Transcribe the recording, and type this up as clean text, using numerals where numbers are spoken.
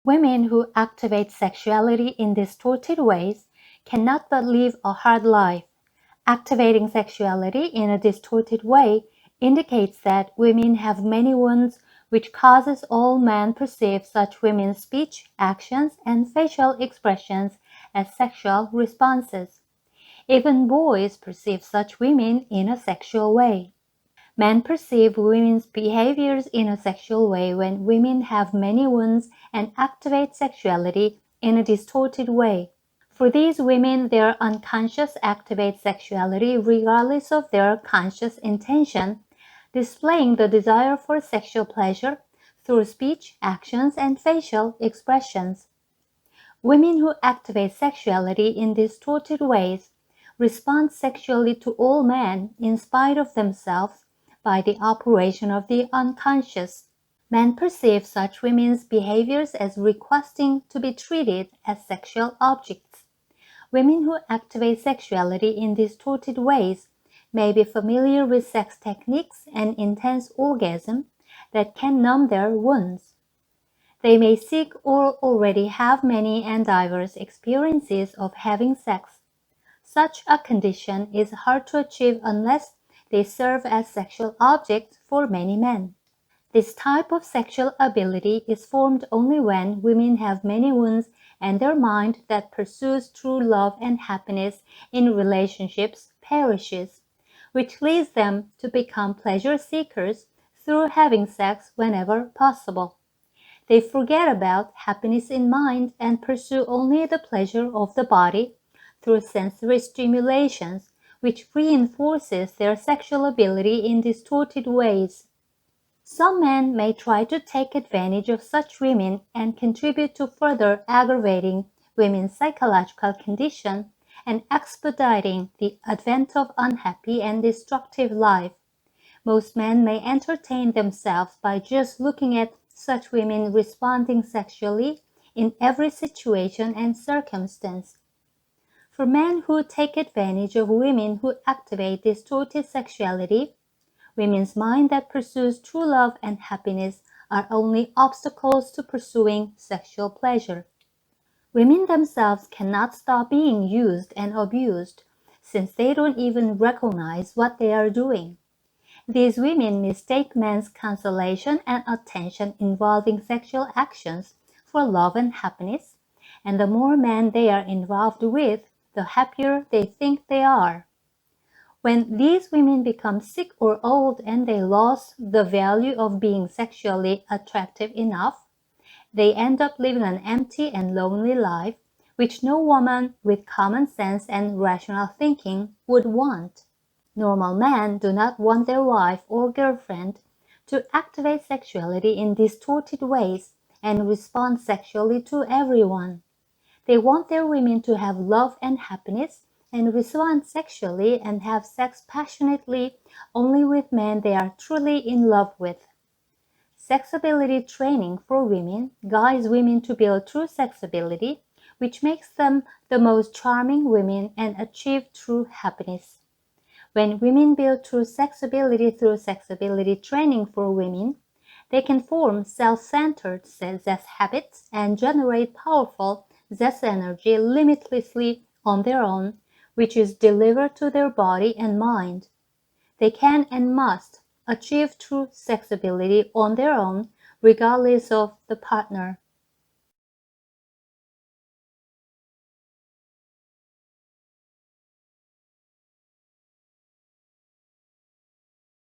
Women who activate sexuality in distorted ways cannot but live a hard life. Activating sexuality in a distorted way indicates that women have many wounds, which causes all men perceive such women's speech, actions, and facial expressions as sexual responses. Even boys perceive such women in a sexual way. Men perceive women's behaviors in a sexual way when women have many wounds and activate sexuality in a distorted way. For these women, their unconscious activates sexuality regardless of their conscious intention, displaying the desire for sexual pleasure through speech, actions, and facial expressions. Women who activate sexuality in distorted ways respond sexually to all men in spite of themselves by the operation of the unconscious. Men perceive such women's behaviors as requesting to be treated as sexual objects. Women who activate sexuality in distorted ways may be familiar with sex techniques and intense orgasm that can numb their wounds. They may seek or already have many and diverse experiences of having sex. Such a condition is hard to achieve unless they serve as sexual objects for many men. This type of sexual ability is formed only when women have many wounds and their mind that pursues true love and happiness in relationships perishes, which leads them to become pleasure seekers through having sex whenever possible. They forget about happiness in mind and pursue only the pleasure of the body through sensory stimulations, which reinforces their sexual ability in distorted ways. Some men may try to take advantage of such women and contribute to further aggravating women's psychological condition and expediting the advent of unhappy and destructive life. Most men may entertain themselves by just looking at such women responding sexually in every situation and circumstance. For men who take advantage of women who activate distorted sexuality, women's mind that pursues true love and happiness are only obstacles to pursuing sexual pleasure. Women themselves cannot stop being used and abused, since they don't even recognize what they are doing. These women mistake men's consolation and attention involving sexual actions for love and happiness, and the more men they are involved with, the happier they think they are. When these women become sick or old and they lose the value of being sexually attractive enough, they end up living an empty and lonely life, which no woman with common sense and rational thinking would want. Normal men do not want their wife or girlfriend to activate sexuality in distorted ways and respond sexually to everyone. They want their women to have love and happiness and respond sexually and have sex passionately only with men they are truly in love with. Sexability training for women guides women to build true sexability, which makes them the most charming women and achieve true happiness. When women build true sexability through sexability training for women, they can form self-centered zest habits and generate powerful zest energy limitlessly on their own, which is delivered to their body and mind. They can and must achieve true sexability on their own, regardless of the partner.